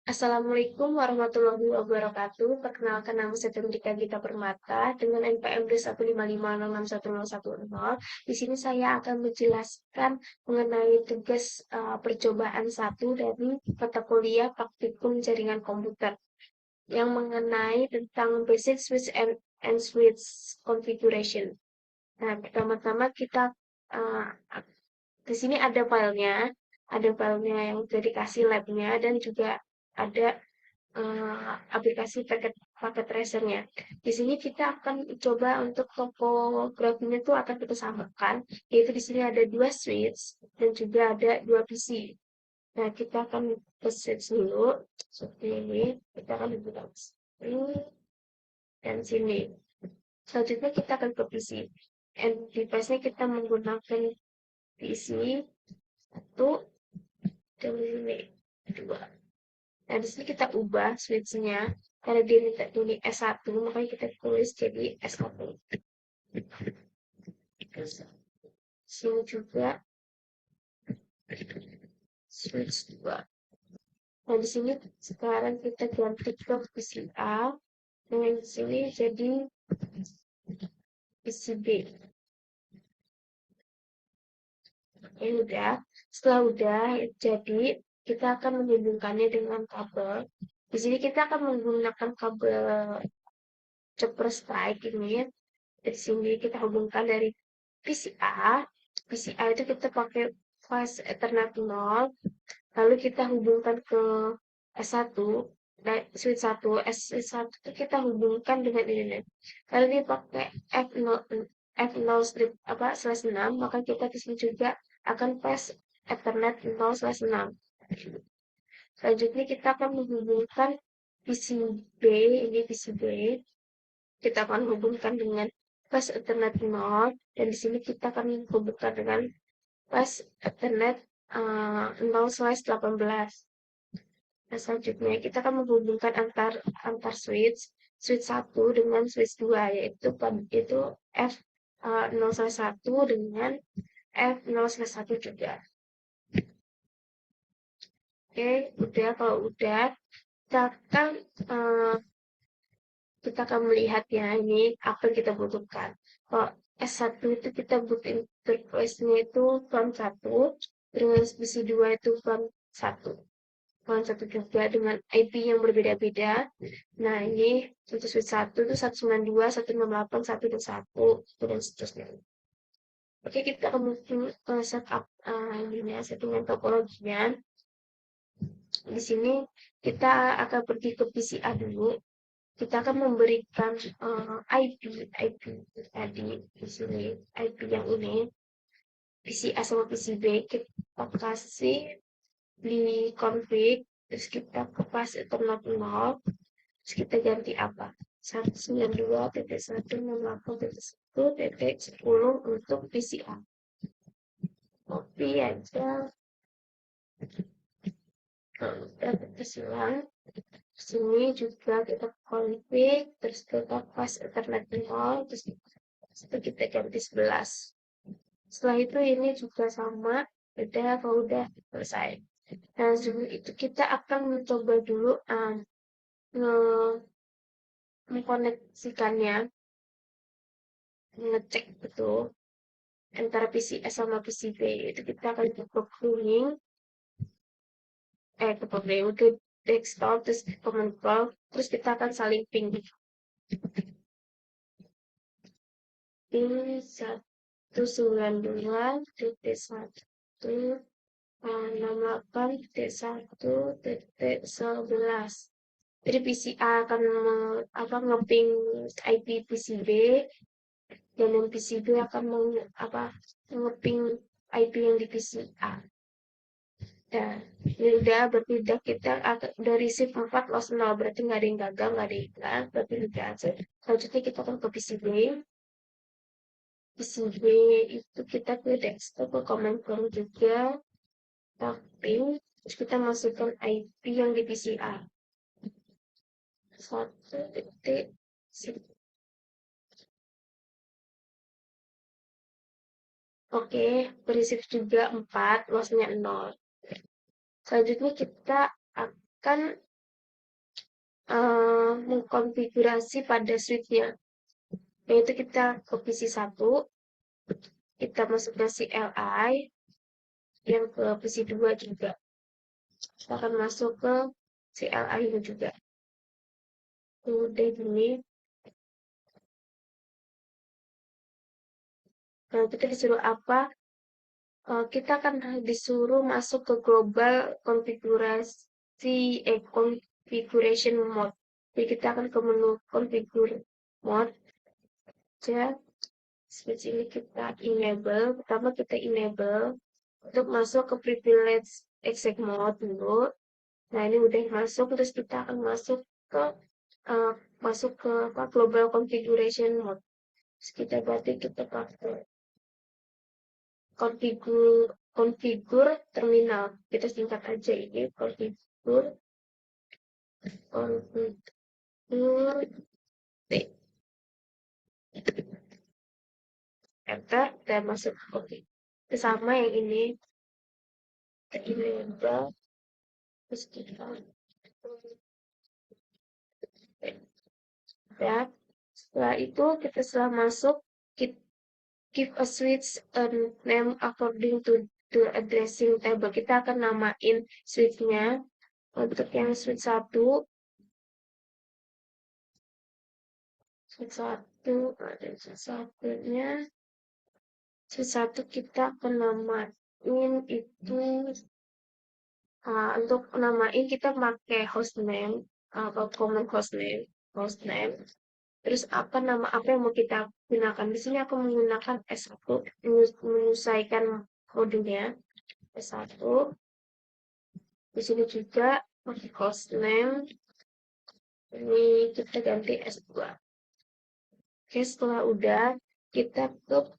Assalamualaikum warahmatullahi wabarakatuh. Perkenalkan nama saya Tendrika Gita Permata dengan NPM D155061010. Di sini saya akan menjelaskan mengenai tugas percobaan satu dari mata kuliah praktikum jaringan komputer yang mengenai tentang basic switch and switch configuration. Nah, pertama-tama kita uh, di sini ada filenya yang udah dikasih labnya dan juga ada aplikasi paket tracernya. Di sini kita akan coba untuk topografinya itu akan kita samakan, yaitu di sini ada dua switch dan juga ada dua PC. Nah, kita akan ke switch dulu seperti ini. Kita akan buka ini dan sini. Selanjutnya kita akan ke PC. And device-nya kita menggunakan PC satu dan ini dua. Nah, di sini kita ubah switch-nya. Karena dia minta ini S1, makanya kita tulis jadi S1. Terus sini juga switch 2. Nah, di sini sekarang kita ganti ke PCA. Dengan di sini jadi PCB. Ini udah. Setelah udah, jadi kita akan menyambungkannya dengan kabel. Di sini kita akan menggunakan kabel chopper strike ini. Di sini kita hubungkan dari PCA. PCA itu kita pakai fast Ethernet 0, lalu kita hubungkan ke S1, switch 1, S1 itu kita hubungkan dengan ini. Kalau ini pakai F0, F0 strip apa /6, maka kita di sini juga akan fast Ethernet 0/6. Selanjutnya kita akan menghubungkan PCB, ini PCB kita akan hubungkan dengan fast Ethernet 0, dan di sini kita akan menghubungkan dengan fast Ethernet 0/18. Nah, selanjutnya kita akan menghubungkan antar switch 1 dengan switch 2, yaitu F 0/1 dengan F0/1 juga. Oke, udah. Kalau udah, kita akan melihat ya, ini apa yang kita butuhkan. Kalau S1 itu kita butuh interface-nya itu front 1, terus PC2 itu front 1. Front 1 juga dengan IP yang berbeda-beda. Nah, ini untuk switch 1 itu 192, 168, 1 dan 1, dan seterusnya. Oke, kita akan setup ini ya, settingan topologinya. Di sini kita akan pergi ke PCA dulu. Kita akan memberikan IP tadi di sini, IP yang ini, PCA sama PCB kita kasih di config, terus kita ke pas ethernet 0, terus kita ganti apa? 192.168.1.10 untuk PCA. Copy aja. Kalau udah kita silang. Sini juga kita config, terus kita pas ethernet 0, terus kita ganti 11. Setelah itu ini juga sama, kalau udah selesai. Nah, sebelum itu kita akan mencoba dulu mengkoneksikannya, ngecek betul antara PCS sama PCB. Itu kita akan ke programming, ke desktop, terus ke command prompt, terus kita akan saling ping. Ping 192.168.1.11. Jadi PCA akan ngeping IP PCB, dan yang PCB akan ngeping IP yang di PCA. Ya, ini udah, berarti udah kita udah receive 4, loss 0, berarti nggak ada yang gagal, nggak ada yang hilang, berarti udah aja. Selanjutnya kita akan ke PCB. PCB itu kita ke desktop, ke command prompt juga, tapi terus kita masukkan IP yang di PCA. 1.1. Oke, berisip juga 4, loss-nya 0. Selanjutnya kita akan mengkonfigurasi pada switch-nya, yaitu kita ke PC1, kita masukkan CLI, yang ke PC2 juga. Kita akan masuk ke CLI ini juga. Udah gini. Kalau kita disuruh apa? Kita akan disuruh masuk ke global configuration mode. Jadi kita akan ke menu configure mode. Ya, switch ini kita enable. Pertama kita enable untuk masuk ke privilege exec mode dulu. Nah, ini udah masuk, terus kita akan masuk ke uh, global configuration mode. Terus kita berarti kita pakai configure terminal. Kita singkat aja ini configure T. Enter dan masuk oke. Itu sama yang ini. Kita enable terus kita ya. Setelah itu kita setelah masuk kita give a switch a name according to the addressing table. Kita akan namain switch-nya. Untuk yang switch 1, ada switch 1-nya. Switch 1 kita akan namain itu, untuk namain kita pakai hostname, atau common hostname. Terus nama apa yang mau kita gunakan? Di sini aku menggunakan S1, menyesuaikan modulnya S1. Di sini juga pakai hostname. Ini kita ganti S2. Oke, setelah udah, kita ke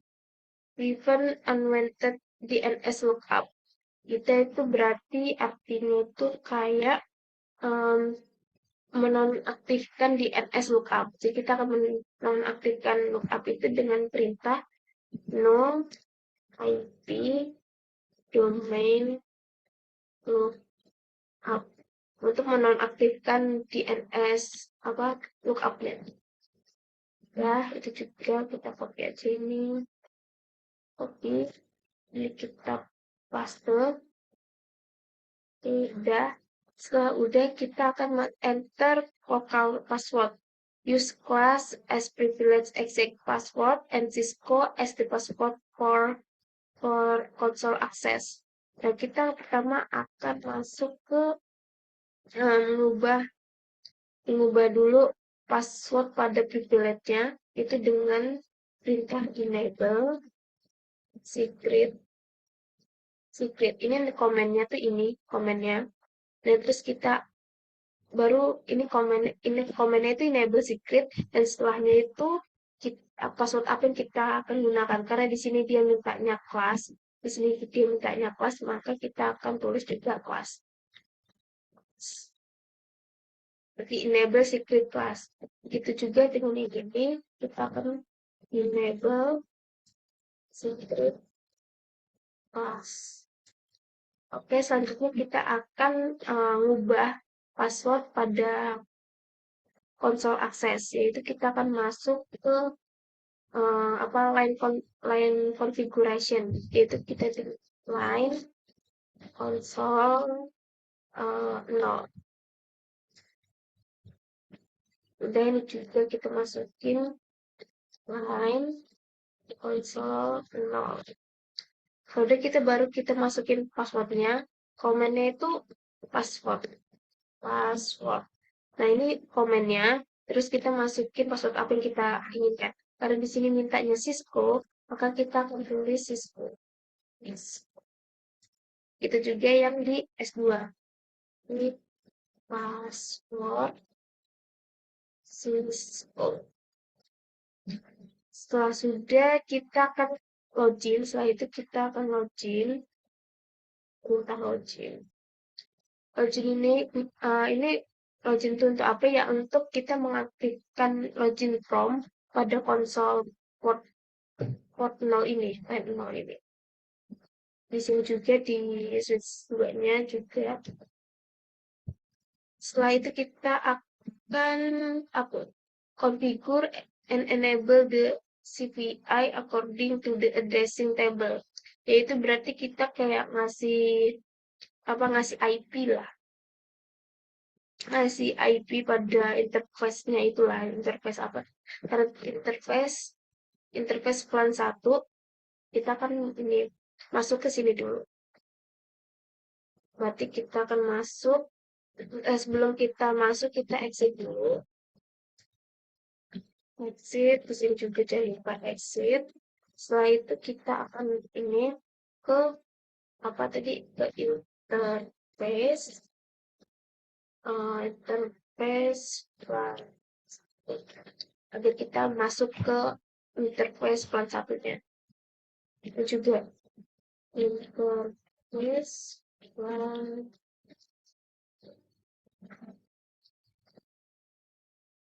prevent unwanted DNS lookup. Kita itu berarti artinya itu kayak menonaktifkan DNS lookup. Jadi kita akan menonaktifkan lookup itu dengan perintah no IP domain lookup untuk menonaktifkan DNS lookupnya. Ya, itu juga kita copy aja ini. Copy, ini kita paste. Udah. Setelah udah, kita akan enter local password. Use class as privilege exec password and Cisco as the password for console access. Nah, kita pertama akan masuk ke mengubah dulu password pada privilege-nya itu dengan perintah enable secret. Ini komennya tuh komennya. Dan terus kita baru komennya itu enable secret, dan setelahnya itu password apa yang kita akan gunakan, karena di sini dia mintanya kelas, maka kita akan tulis juga kelas. Berarti enable secret class. Begitu juga dengan ini, kita akan enable secret class. Oke, selanjutnya kita akan mengubah password pada console access, yaitu kita akan masuk ke line configuration, yaitu kita di line console 0. Udah, ini juga kita masukin line console 0. Udah, baru kita masukin passwordnya. Komennya itu password. Nah, ini komennya. Terus kita masukin password apa yang kita inginkan. Karena di sini mintanya Cisco, maka kita akan tulis Cisco. Yes. Itu juga yang di S2. Ini password Cisco. Setelah sudah, kita akan login. Setelah itu kita akan login. Login ini login itu untuk apa ya? Untuk kita mengaktifkan login from pada konsol port 0 ini, line 0 ini. Di sini juga di switch 2-nya juga. Setelah itu kita kan aku configure and enable the CPI according to the addressing table. Yaitu berarti kita kayak ngasih IP lah. Ngasih IP pada interface-nya itulah, interface apa? Karena interface plan 1 kita kan ini masuk ke sini dulu. Berarti kita akan masuk, sebelum kita masuk kita exit dulu. Exit, terus ini juga jangan lupa exit. Setelah itu kita akan ini ke apa tadi, ke interface, agar kita masuk ke interface plan satunya. Itu juga interface plan.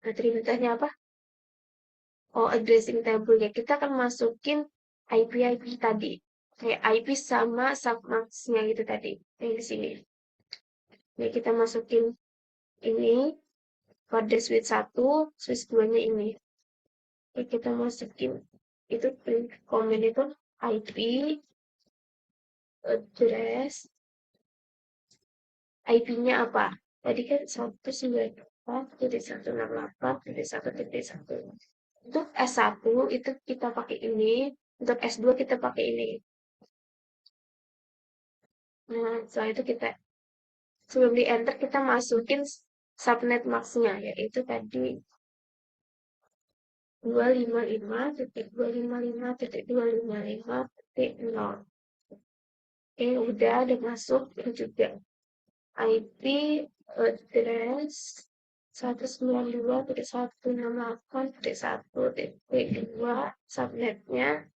Atributnya apa? Oh, addressing table ya. Kita akan masukin IP tadi. Kayak IP sama submax-nya gitu tadi. Yang di sini. Ya, kita masukin ini pada switch 1, switch 2-nya ini. Oke, kita masukin itu print comment itu IP address. IP-nya apa? Tadi kan 194.168.1.1. Untuk S1 itu kita pakai ini, untuk S2 kita pakai ini. Nah, setelah itu kita sebelum di enter kita masukin subnet max-nya, yaitu tadi 255.255.255.0. Oke, udah masuk. Ini juga IP address 192.168.1.2 subnetnya.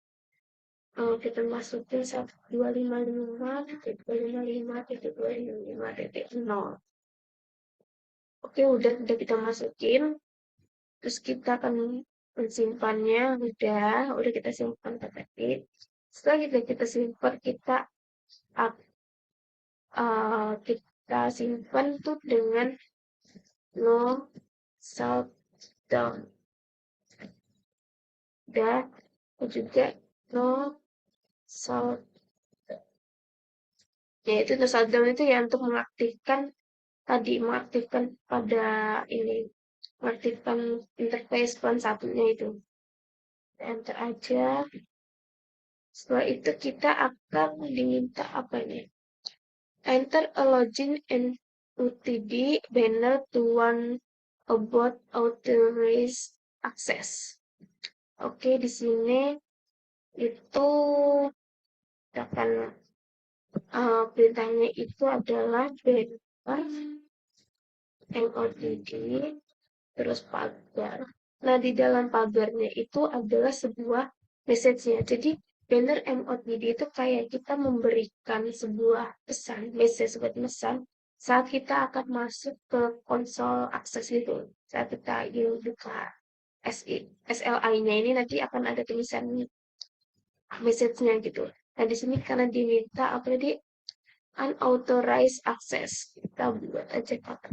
Kita masukin 255.255.255.0. Oke, udah kita masukin. Terus kita akan mensimpannya, udah kita simpan tadi. Setelah kita simpan, kita simpan tuh dengan no shutdown. Dan juga no shutdown. Yaitu no shutdown itu ya untuk mengaktifkan pada ini, mengaktifkan interface plan satunya itu. Enter aja. Setelah itu kita akan diminta apa nih? Enter a login and UTD banner to one about authorized access. Oke, di sini itu akan perintahnya itu adalah banner MOTD terus pagar. Nah, di dalam pagarnya itu adalah sebuah message-nya. Jadi, banner MOTD itu kayak kita memberikan sebuah message buat pesan saat kita akan masuk ke konsol akses itu. Saat kita ingin buka SLI-nya ini nanti akan ada tulisan message-nya gitu. Nah, di sini karena diminta apa tadi? Unauthorized access. Kita buat aja kata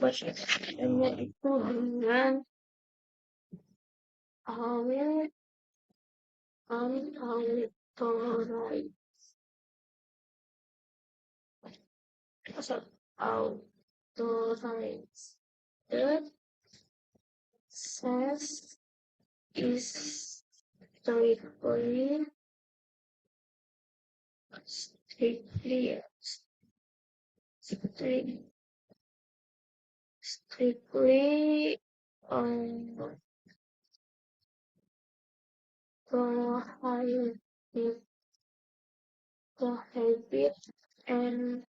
bahasanya itu dengan unauthorized access is strictly prohibit and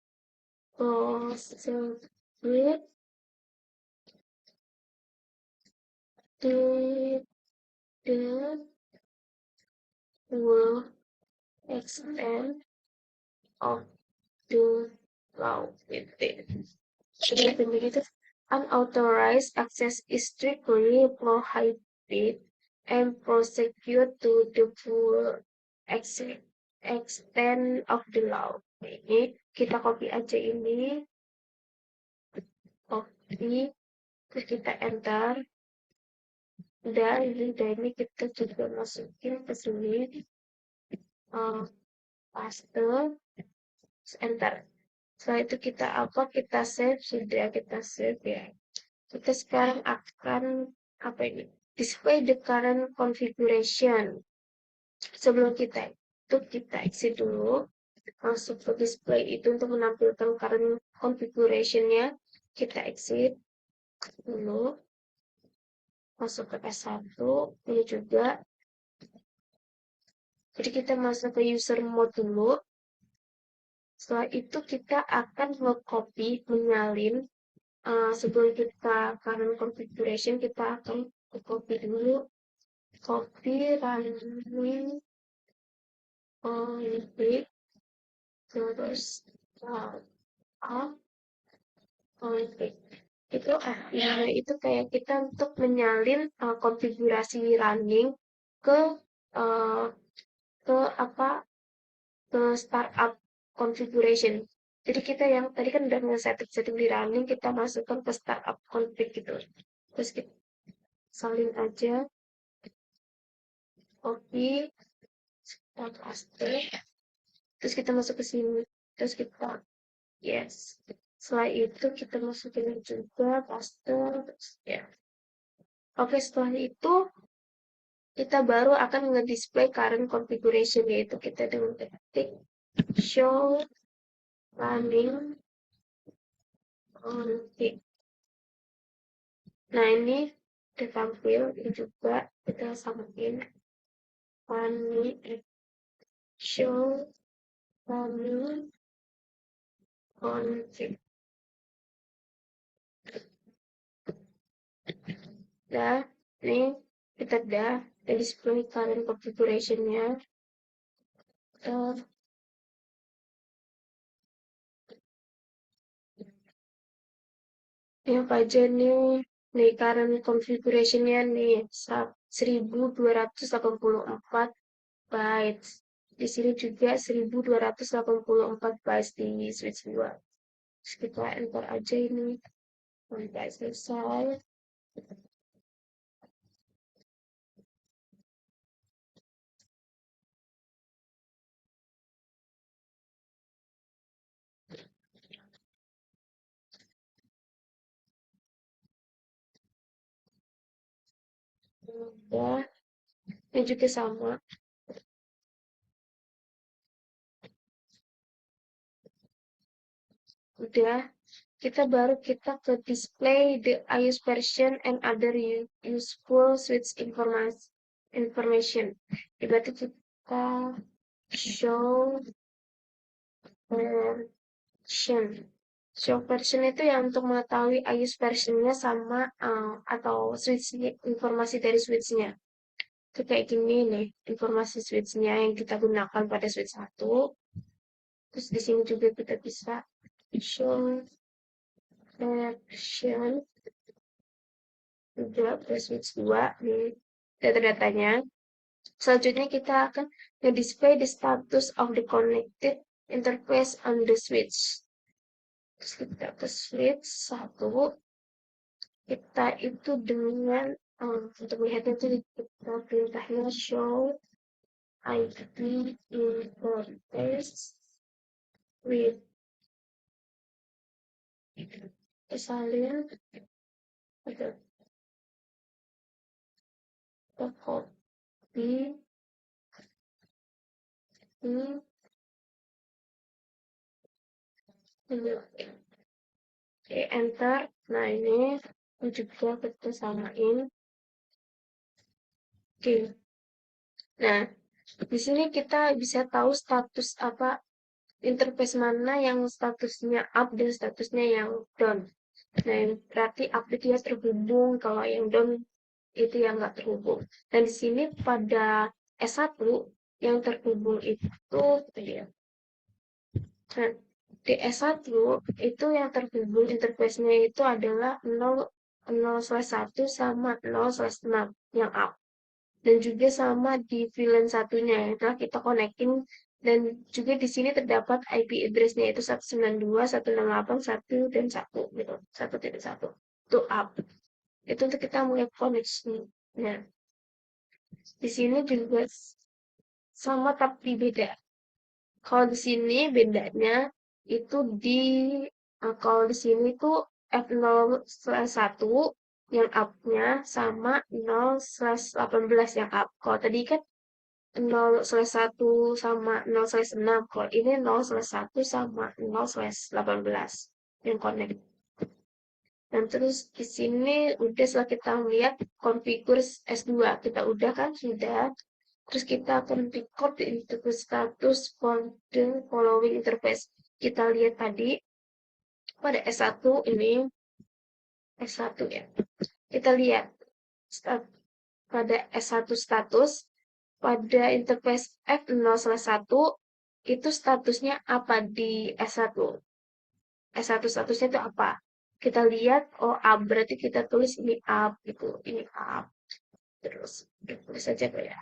prosecute to the full extent of the law. Jadi begitu, unauthorized access is strictly prohibited and prosecuted to the full extent of the law. Ini kita copy aja ini. Oke, terus kita enter. Dan ini kita juga masukin ke sini, paste, terus enter. Setelah itu kita kita save, sudah kita save ya. Kita sekarang akan display the current configuration. Sebelum kita exit dulu, masuk ke display itu untuk menampilkan current configuration-nya. Kita exit dulu, masuk ke S1, ini juga. Jadi kita masuk ke user mode dulu. Setelah itu kita akan nge-copy, menyalin. Sebelum kita current configuration, kita akan copy dulu. Copy running config, terus config. Itu artinya itu kayak kita untuk menyalin konfigurasi running ke uh, ke ke startup configuration. Jadi kita yang tadi kan udah nge-setting di running, kita masukkan ke startup config gitu. Terus kita salin aja, copy, kita paste, terus kita masuk ke sini, terus kita yes. Setelah itu kita masukin juga paste, terus ya. Oke, setelah itu kita baru akan nge-display current configuration, yaitu kita dengan ketik show running config. Nah, ini udah tampil, ini juga kita samain running show running config. Dah, ini kita display current configuration-nya. Ini apa aja nih? Nih, current configuration-nya nih 1284 bytes. Di sini juga 1284 bytes di switch 2. Terus kita enter aja ini. Sampai selesai. Udah. Ini juga sama. Udah. Kita ke display the iOS version and other useful switch information. Berarti kita show version. Show version itu yang untuk mengetahui iOS versionnya sama atau switch-nya, informasi dari switch-nya. Itu kayak gini nih, informasi switch-nya yang kita gunakan pada switch 1. Terus di sini juga kita bisa show version juga pada switch 2 nih data-datanya. Selanjutnya kita akan display the status of the connected interface on the switch. Terus kita ke switch 1, kita itu dengan untuk melihatnya itu kita perintahnya show IP interface with misalnya ada copy ini enter. Nah, ini juga kita samain. Oke. Nah, di sini kita bisa tahu status interface mana yang statusnya up dan statusnya yang down. Nah, berarti up itu ya terhubung, kalau yang down itu yang nggak terhubung. Dan di sini pada S1 yang terhubung itu ya. Nah, di S1 itu yang terhubung interface-nya itu adalah 0/1 sama 0/6 yang up. Dan juga sama di VLAN satunya yang telah kita konekin Dan juga di sini terdapat IP address-nya yaitu 192.168.1 dan 1 gitu. 1.1. Itu up. Itu untuk kita mulai koneksi. Nah, di sini juga sama tapi beda. Kalau di sini bedanya itu kalau di sini tuh F0/1 yang up-nya sama 0/18 yang up. Kalau tadi kan 0/1 sama 0/6. Kalau ini 0/1 sama 0/18 yang connect. Dan terus di sini udah setelah kita lihat konfigur S2. Kita udah kan sudah. Terus kita akan record di interface status for the following interface. Kita lihat tadi pada S1 ini S1 ya. Kita lihat pada S1 status pada interface F0/1 itu statusnya apa di S1? S1 statusnya itu apa? Kita lihat, oh up, berarti kita tulis ini up gitu, ini up. Terus tulis saja ya.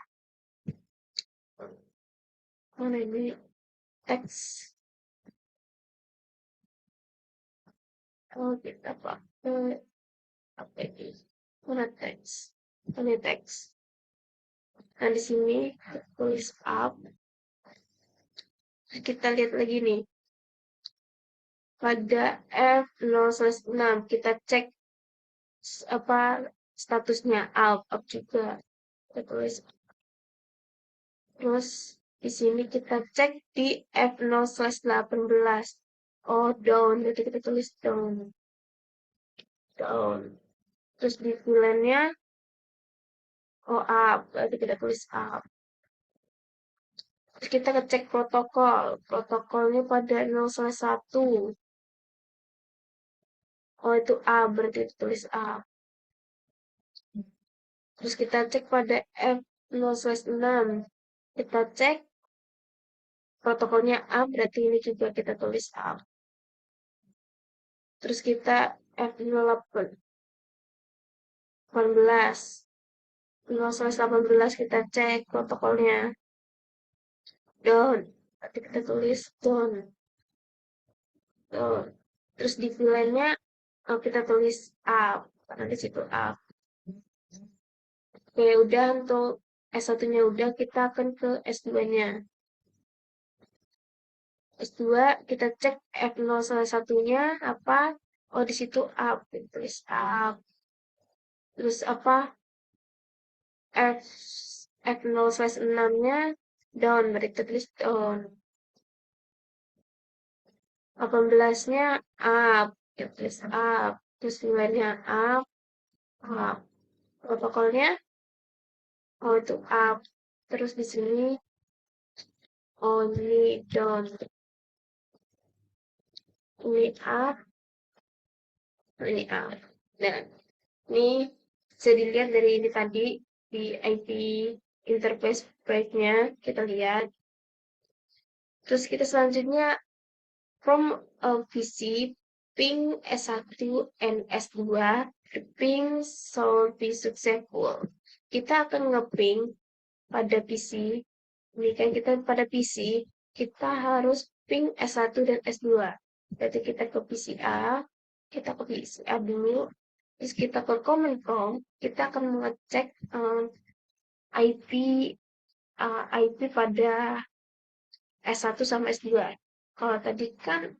Mana ini teks? Oh, kita pakai apa ini? Mana teks? Ini teks. Nah, di sini tulis up. Kita lihat lagi nih. Pada F0/6 kita cek apa statusnya up juga. Kita tulis. Terus di sini kita cek di F0/18. Oh, down. Jadi kita tulis down. Down. Terus di VLAN-nya oh up. Berarti kita tulis up. Terus kita ngecek protokol. Protokolnya pada 0/1. Oh, itu A. Berarti itu tulis A. Terus kita cek pada F0/6. Kita cek protokolnya A. Berarti ini juga kita tulis A. Terus kita F0/18. 0/18 kita cek protokolnya. Down. Berarti kita tulis down. Down. Terus di VLAN-nya kita tulis up. Karena di situ up. Oke, udah untuk S1-nya udah, kita akan ke S2-nya. S2 kita cek F0/1-nya apa? Oh, di situ up. Tulis up. Terus apa? F F0/6-nya down. Berarti tulis down. 18-nya up. Ya, tulis up. Terus nilainya up. Up. Protokolnya oh itu up. Terus di sini only down. Ini up. Ini up. Dan ini bisa dilihat dari ini tadi di IP interface break-nya kita lihat. Terus kita selanjutnya from a PC ping S1 and S2 the ping shall be successful. Kita akan ngeping pada PC. Ini kan kita pada PC, kita harus ping S1 dan S2. Berarti kita ke PC A, kita ke PC A dulu, terus kita ke command prompt, kita akan mengecek IP IP pada S1 sama S2. Kalau tadi kan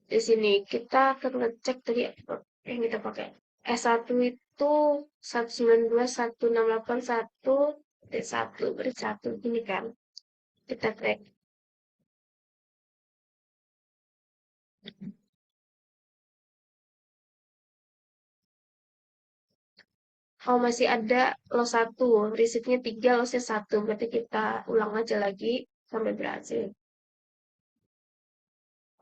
di sini kita akan ngecek tadi yang kita pakai. S1 itu 192.168.1.1 berarti 1 ini kan. Kita cek. Oh, masih ada loss 1, receipt-nya 3, loss-nya 1. Berarti kita ulang aja lagi sampai berhasil.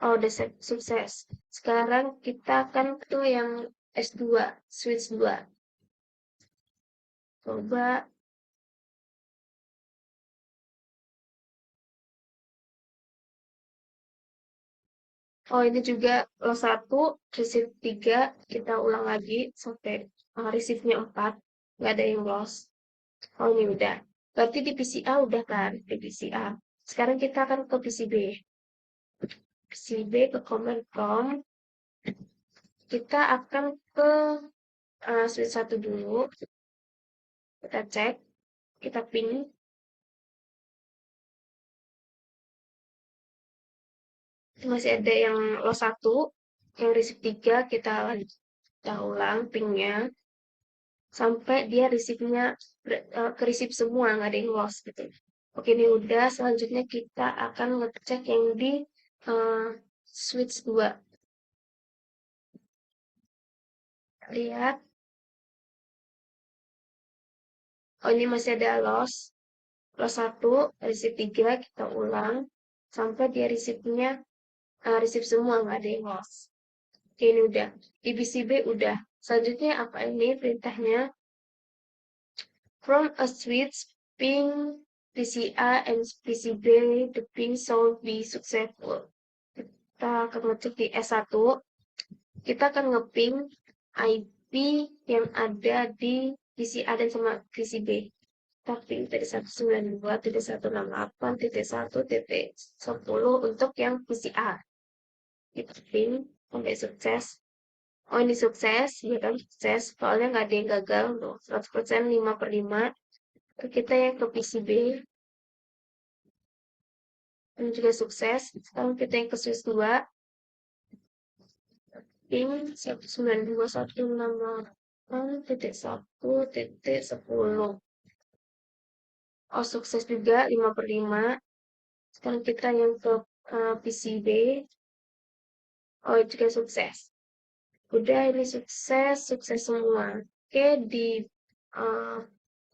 Oh, udah sukses. Sekarang kita akan ke yang S2, switch 2. Coba. Oh, ini juga loss 1, receipt 3. Kita ulang lagi sampai receipt-nya 4. Nggak ada yang loss. Oh, ini udah. Berarti di PCA udah kan, di PCA. Sekarang kita akan ke PCB. PCB ke command prompt. Kita akan ke switch 1 dulu. Kita cek, kita ping. Masih ada yang loss 1, yang receive 3, kita ulang pingnya sampai dia receive-nya ke receive semua, nggak ada yang loss gitu. Oke, ini udah. Selanjutnya kita akan ngecek yang di switch 2. Lihat. Oh, ini masih ada loss. Loss 1, receive 3, kita ulang sampai dia receive-nya receive semua, nggak ada yang loss. Oke, ini udah. Di PCB udah. Selanjutnya apa ini perintahnya? From a switch ping PCA and PCB, the ping should be successful. Kita akan ngecek di S1. Kita akan ngeping IP yang ada di PCA dan sama PCB. Kita ping dari 192.168.1.10 untuk yang PCA. Kita ping sampai sukses. Oh, ini sukses, ya kan sukses. Soalnya nggak ada yang gagal, loh. 100% 5/5. Kita yang ke PCB, ini juga sukses. Sekarang kita yang ke switch 2, ping 192.168.1.10. Oh, sukses juga 5/5. Sekarang kita yang ke PCB. Oh, juga sukses. Udah, ini sukses semua. Oke, di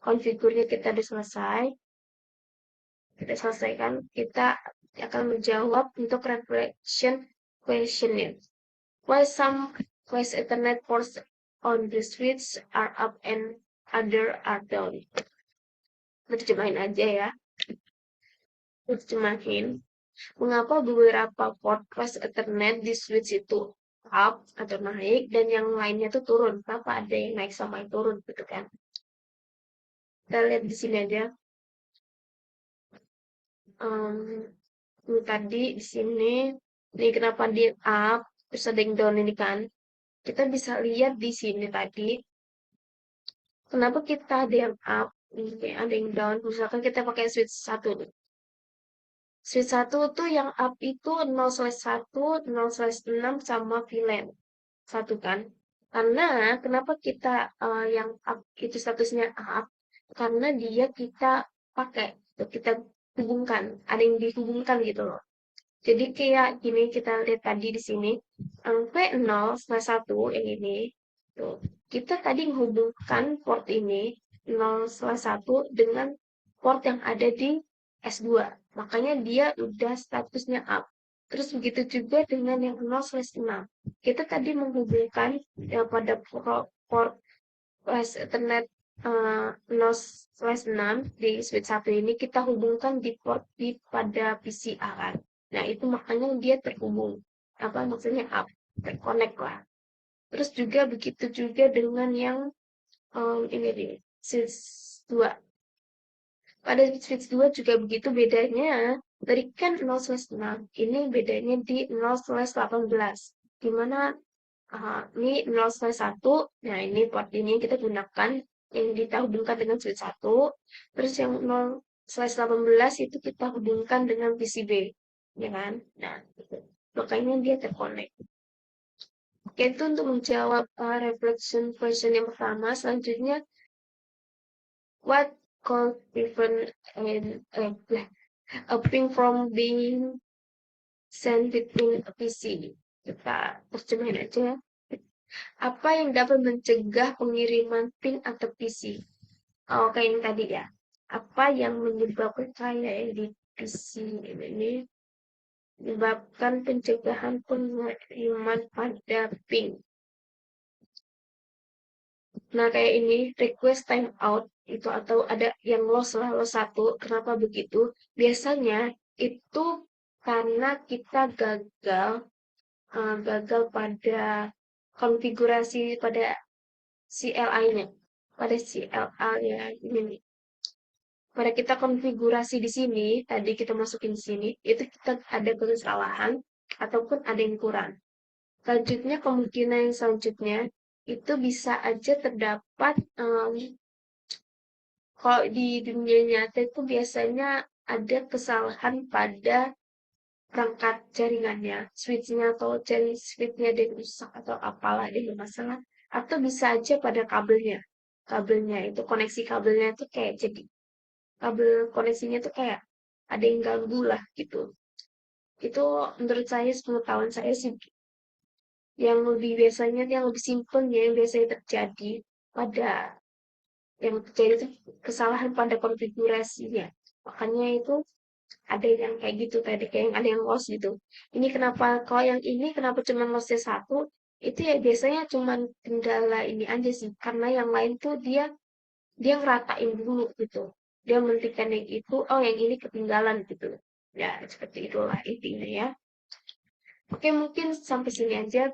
konfigurnya kita udah selesai. Kita selesaikan, kita akan menjawab untuk reflection questionnya. Why some West Ethernet ports on the switch are up and other are down? Terjemahin aja ya. Terjemahin. Mengapa beberapa port West Ethernet di switch itu up atau naik dan yang lainnya tuh turun? Kenapa ada yang naik sama yang turun gitu kan? Kita lihat di sini aja. Ini tadi di sini, ini kenapa dia up, terus ada yang down ini kan? Kita bisa lihat di sini tadi, kenapa kita ada yang up, ini ada yang down. Misalkan kita pakai switch 1 nih. Switch 1 tuh yang up itu 0/1, 0/6 sama VLAN 1 kan? Karena kenapa kita yang up itu statusnya up? Karena dia kita pakai, kita hubungkan, ada yang dihubungkan gitu loh. Jadi kayak gini, kita lihat tadi di sini, V0/1 yang ini, tuh. Kita tadi menghubungkan port ini 0/1 dengan port yang ada di S2. Makanya dia udah statusnya up. Terus begitu juga dengan yang 0/6. Kita tadi menghubungkan ya pada port Ethernet 0/6 di switch 1 ini kita hubungkan di port pada PCA kan. Nah, itu makanya dia terhubung. Apa maksudnya up, terkonek lah. Terus juga begitu juga dengan yang ini nih, switch 2. Pada switch 2 juga begitu bedanya. Tadi kan 0/6. Ini bedanya di 0/18. Dimana ini 0/1. Nah, ini port ini kita gunakan yang kita hubungkan dengan switch 1. Terus yang 0/18 itu kita hubungkan dengan PCB. Ya kan? Nah, gitu. Makanya dia terkonek. Oke, itu untuk menjawab reflection question yang pertama. Selanjutnya, what could prevent a ping from being sent between a PC? Kita terjemahin aja. Apa yang dapat mencegah pengiriman ping atau PC? Oh, kayak ini tadi ya. Apa yang menyebabkan kayak di PC ini menyebabkan pencegahan pengiriman pada ping? Nah, kayak ini request timeout itu atau ada yang loss 1. Kenapa begitu? Biasanya itu karena kita gagal pada konfigurasi pada CLI-nya. Pada CLI ya ini nih. pada kita konfigurasi di sini, tadi kita masukin di sini, itu kita ada kesalahan ataupun ada yang kurang. Selanjutnya, kemungkinan yang selanjutnya itu bisa aja terdapat kalau di dunia nyata itu biasanya ada kesalahan pada perangkat jaringannya, switchnya atau jaring switchnya ada yang rusak atau apalah ada yang bermasalah, atau bisa aja pada kabelnya. Kabelnya itu koneksi kabelnya itu kayak jadi kabel koneksinya tuh kayak ada yang ganggu lah gitu. Itu menurut saya sepengetahuan saya sih yang lebih biasanya yang lebih simpelnya yang biasanya terjadi pada yang terjadi itu kesalahan pada konfigurasinya. Makanya itu ada yang kayak gitu tadi kayak yang ada yang loss gitu. Ini kenapa kalau yang ini kenapa cuma lossnya satu? Itu ya biasanya cuma kendala ini aja sih karena yang lain tuh dia dia ngeratain dulu gitu. Dia menghentikan yang itu, oh yang ini ketinggalan gitu. Ya, seperti itulah intinya ya. Oke, mungkin sampai sini aja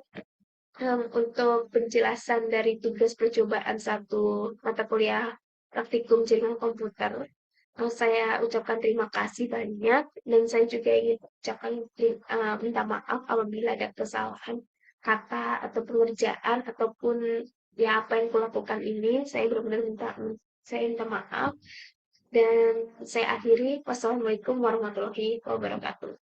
untuk penjelasan dari tugas percobaan satu mata kuliah praktikum jaringan komputer. Saya ucapkan terima kasih banyak dan saya juga ingin ucapkan minta maaf apabila ada kesalahan kata atau pengerjaan ataupun ya apa yang kulakukan ini saya benar-benar minta maaf dan saya akhiri wassalamualaikum warahmatullahi wabarakatuh.